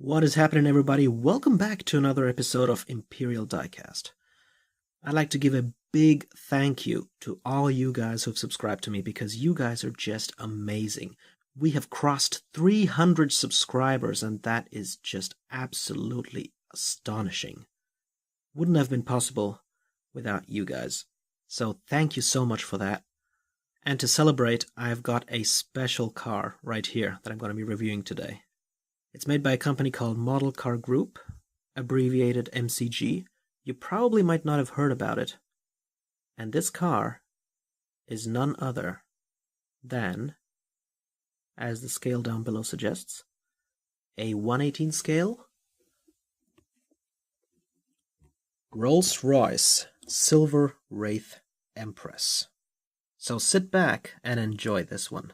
What is happening, everybody? Welcome back to another episode of Imperial Diecast. I'd like to give a big thank you to all you guys who've subscribed to me because you guys are just amazing. We have crossed 300 subscribers and that is just absolutely astonishing. Wouldn't have been possible without you guys. So thank you so much for that. And to celebrate, I've got a special car right here that I'm going to be reviewing today. It's made by a company called Model Car Group, abbreviated MCG. You probably might not have heard about it. And this car is none other than, as the scale down below suggests, a 1/18 scale Rolls-Royce Silver Wraith Empress. So sit back and enjoy this one.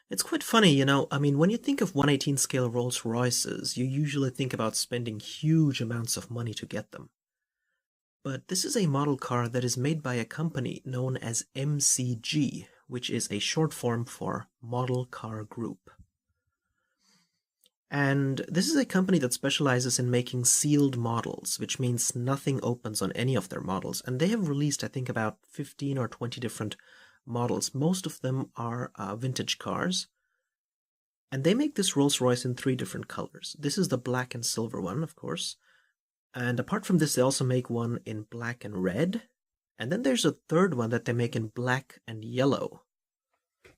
It's quite funny, when you think of 1/18 scale Rolls-Royces, you usually think about spending huge amounts of money to get them. But this is a model car that is made by a company known as MCG, which is a short form for Model Car Group. And this is a company that specializes in making sealed models, which means nothing opens on any of their models. And they have released, I think, about 15 or 20 different models. Most of them are vintage cars. And they make this Rolls-Royce in 3 different colors. This is the black and silver one, of course. And apart from this, they also make one in black and red. And then there's a third one that they make in black and yellow,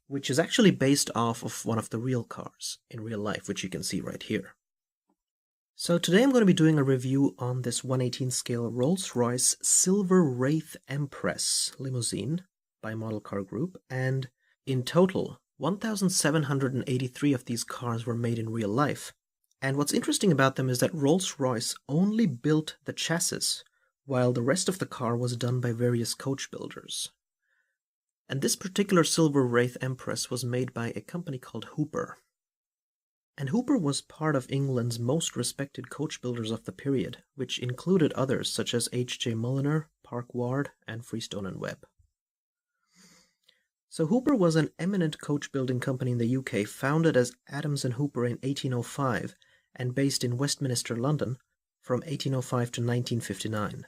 which is actually based off of one of the real cars in real life, which you can see right here. So today I'm going to be doing a review on this 1/18 scale Rolls-Royce Silver Wraith Empress limousine by Model Car Group, and in total 1,783 of these cars were made in real life. And what's interesting about them is that Rolls-Royce only built the chassis, while the rest of the car was done by various coach builders. And this particular Silver Wraith Empress was made by a company called Hooper. And Hooper was part of England's most respected coach builders of the period, which included others such as H.J. Mulliner, Park Ward, and Freestone and Webb. So Hooper was an eminent coach building company in the UK, founded as Adams and Hooper in 1805 and based in Westminster, London, from 1805 to 1959.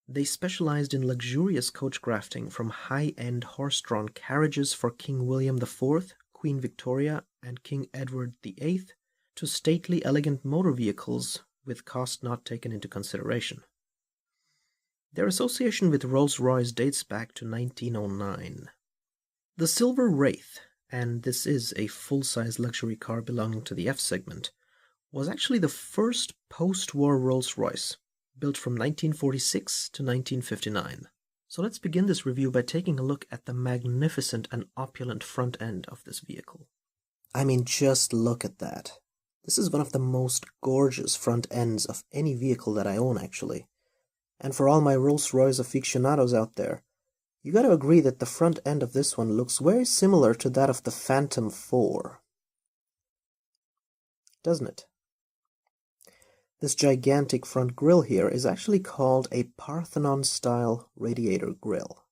They specialized in luxurious coach grafting, from high-end horse-drawn carriages for King William IV, Queen Victoria, and King Edward VIII, to stately, elegant motor vehicles with cost not taken into consideration. Their association with Rolls-Royce dates back to 1909. The Silver Wraith, and this is a full-size luxury car belonging to the F segment, was actually the first post-war Rolls-Royce, built from 1946 to 1959. So let's begin this review by taking a look at the magnificent and opulent front end of this vehicle. I mean, just look at that. This is one of the most gorgeous front ends of any vehicle that I own, actually. And for all my Rolls-Royce aficionados out there, you gotta agree that the front end of this one looks very similar to that of the Phantom 4. Doesn't it? This gigantic front grille here is actually called a Parthenon-style radiator grille.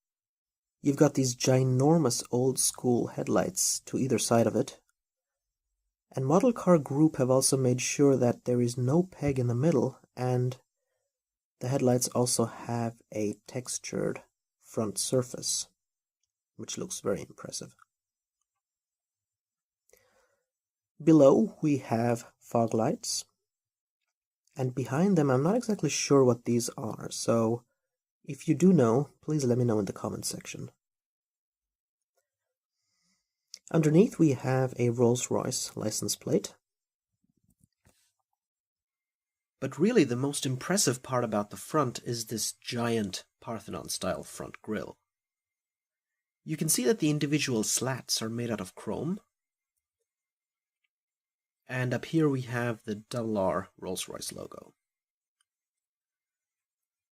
You've got these ginormous old-school headlights to either side of it. And Model Car Group have also made sure that there is no peg in the middle, and the headlights also have a textured front surface, which looks very impressive. Below we have fog lights, and behind them I'm not exactly sure what these are, so if you do know, please let me know in the comments section. Underneath we have a Rolls-Royce license plate. But really the most impressive part about the front is this giant Parthenon-style front grille. You can see that the individual slats are made out of chrome. And up here we have the RR Rolls-Royce logo.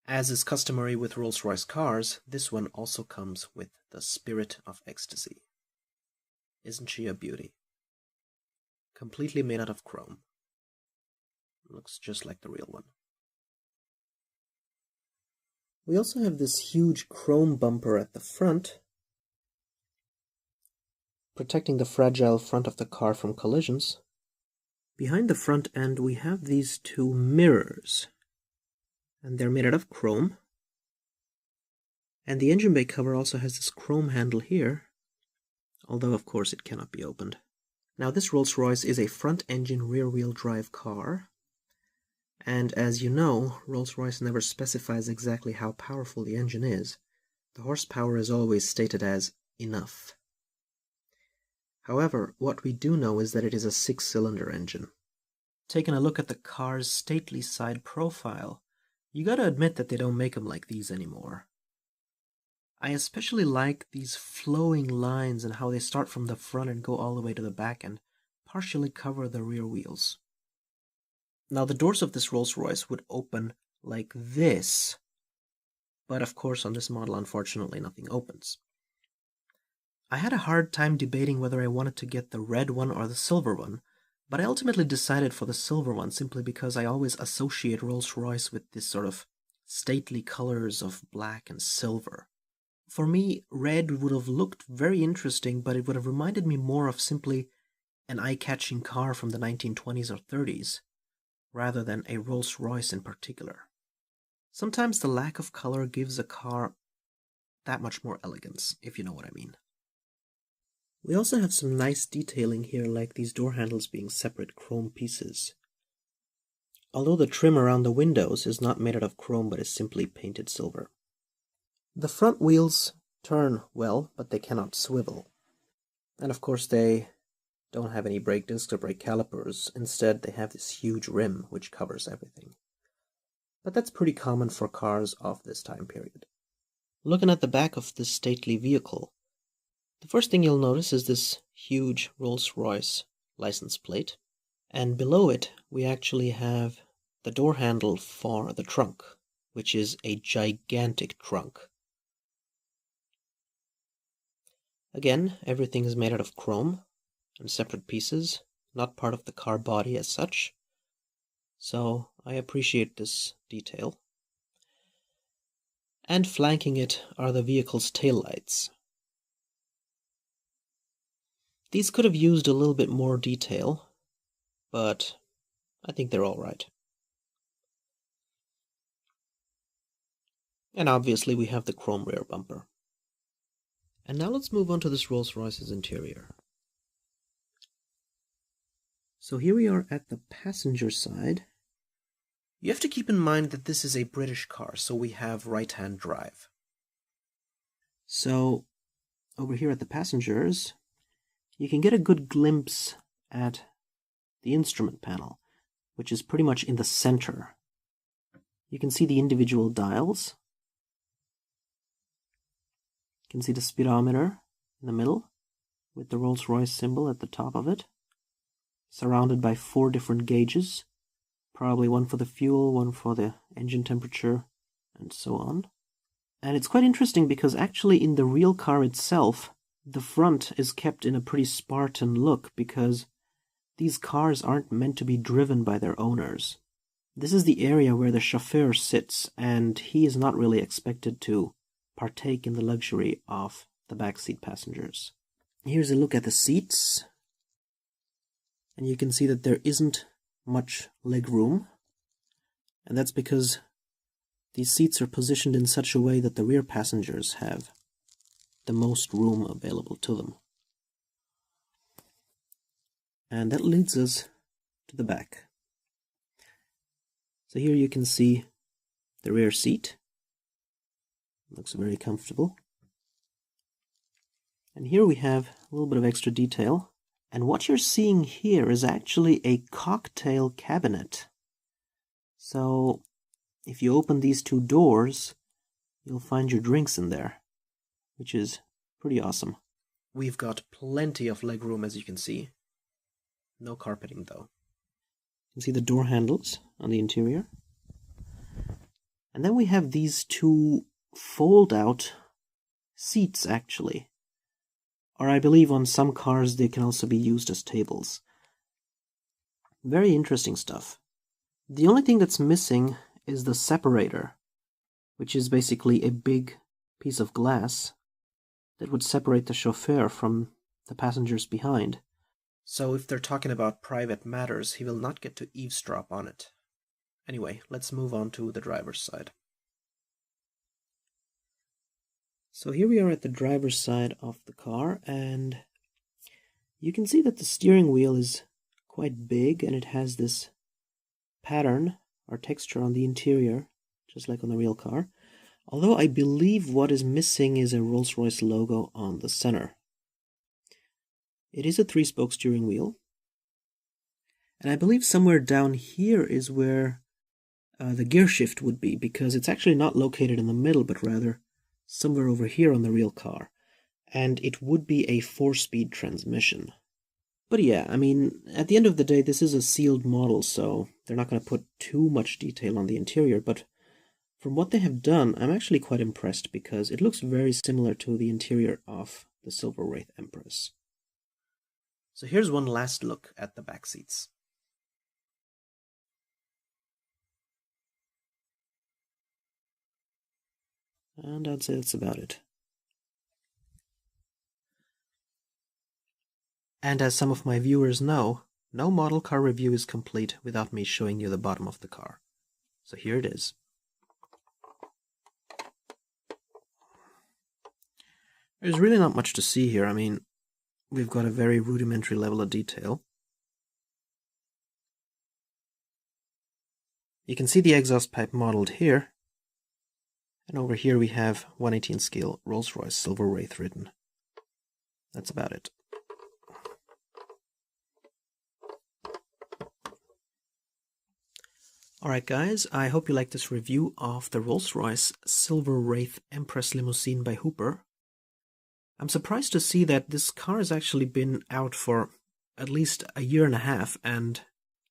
As is customary with Rolls-Royce cars, this one also comes with the Spirit of Ecstasy. Isn't she a beauty? Completely made out of chrome. Looks just like the real one. We also have this huge chrome bumper at the front, protecting the fragile front of the car from collisions. Behind the front end we have these two mirrors, and they're made out of chrome. And the engine bay cover also has this chrome handle here, although of course it cannot be opened. Now this Rolls-Royce is a front-engine rear-wheel drive car, and as you know, Rolls-Royce never specifies exactly how powerful the engine is. The horsepower is always stated as enough. However, what we do know is that it is a 6-cylinder engine. Taking a look at the car's stately side profile, you gotta admit that they don't make them like these anymore. I especially like these flowing lines and how they start from the front and go all the way to the back and partially cover the rear wheels. Now the doors of this Rolls-Royce would open like this, but of course on this model unfortunately nothing opens. I had a hard time debating whether I wanted to get the red one or the silver one, but I ultimately decided for the silver one simply because I always associate Rolls-Royce with this sort of stately colors of black and silver. For me, red would have looked very interesting, but it would have reminded me more of simply an eye-catching car from the 1920s or 30s, rather than a Rolls-Royce in particular. Sometimes the lack of color gives a car that much more elegance, if you know what I mean. We also have some nice detailing here, like these door handles being separate chrome pieces. Although the trim around the windows is not made out of chrome but is simply painted silver. The front wheels turn well, but they cannot swivel. And of course they don't have any brake discs or brake calipers. Instead they have this huge rim which covers everything. But that's pretty common for cars of this time period. Looking at the back of this stately vehicle, the first thing you'll notice is this huge Rolls-Royce license plate, and below it we actually have the door handle for the trunk, which is a gigantic trunk. Again, everything is made out of chrome and separate pieces, not part of the car body as such, so I appreciate this detail. And flanking it are the vehicle's taillights. These could have used a little bit more detail, but I think they're alright. And obviously we have the chrome rear bumper. And now let's move on to this Rolls-Royce's interior. So here we are at the passenger side. You have to keep in mind that this is a British car, so we have right-hand drive. So over here at the passengers, you can get a good glimpse at the instrument panel, which is pretty much in the center. You can see the individual dials. You can see the speedometer in the middle with the Rolls-Royce symbol at the top of it, surrounded by 4 different gauges, probably one for the fuel, one for the engine temperature, and so on. And it's quite interesting because actually in the real car itself, the front is kept in a pretty Spartan look because these cars aren't meant to be driven by their owners. This is the area where the chauffeur sits, and he is not really expected to partake in the luxury of the backseat passengers. Here's a look at the seats, and you can see that there isn't much leg room, and that's because these seats are positioned in such a way that the rear passengers have the most room available to them. And that leads us to the back. So here you can see the rear seat. Looks very comfortable. And here we have a little bit of extra detail. And what you're seeing here is actually a cocktail cabinet. So if you open these 2 doors, you'll find your drinks in there, which is pretty awesome. We've got plenty of legroom, as you can see. No carpeting though. You can see the door handles on the interior. And then we have these 2 fold-out seats, actually. Or I believe on some cars they can also be used as tables. Very interesting stuff. The only thing that's missing is the separator, which is basically a big piece of glass that would separate the chauffeur from the passengers behind. So if they're talking about private matters, he will not get to eavesdrop on it. Anyway, let's move on to the driver's side. So here we are at the driver's side of the car, and you can see that the steering wheel is quite big, and it has this pattern or texture on the interior, just like on the real car. Although I believe what is missing is a Rolls-Royce logo on the center. It is a 3-spoke steering wheel, and I believe somewhere down here is where the gear shift would be, because it's actually not located in the middle, but rather somewhere over here on the real car, and it would be a 4-speed transmission. But yeah, I mean, at the end of the day, this is a sealed model, so they're not going to put too much detail on the interior, but from what they have done, I'm actually quite impressed, because it looks very similar to the interior of the silver Wraith Empress. So here's one last look at the back seats. And I'd say that's about it. And as some of my viewers know, no model car review is complete without me showing you the bottom of the car. So here it is. There's really not much to see here. I mean, we've got a very rudimentary level of detail. You can see the exhaust pipe modeled here. And over here we have 1/18 scale Rolls-Royce Silver Wraith written. That's about it. Alright guys, I hope you liked this review of the Rolls-Royce Silver Wraith Empress limousine by Hooper. I'm surprised to see that this car has actually been out for at least a year and a half, and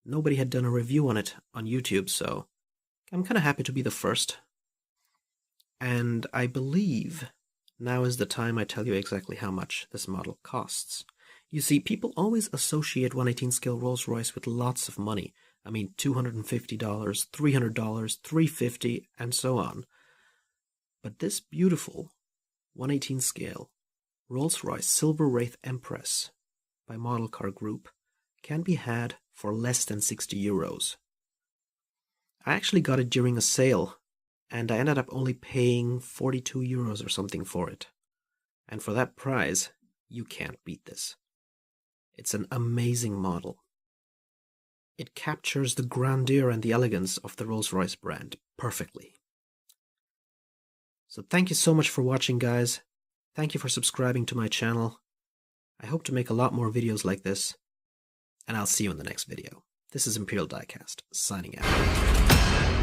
nobody had done a review on it on YouTube, so I'm kind of happy to be the first. And I believe now is the time I tell you exactly how much this model costs. You see, people always associate 1/18 scale Rolls-Royce with lots of money. I mean, $250, $300, $350, and so on. But this beautiful 1/18 scale Rolls-Royce Silver Wraith Empress by Model Car Group can be had for less than 60 euros. I actually got it during a sale, and I ended up only paying 42 euros or something for it. And for that price, you can't beat this. It's an amazing model. It captures the grandeur and the elegance of the Rolls-Royce brand perfectly. So thank you so much for watching, guys. Thank you for subscribing to my channel. I hope to make a lot more videos like this, and I'll see you in the next video. This is Imperial Diecast, signing out.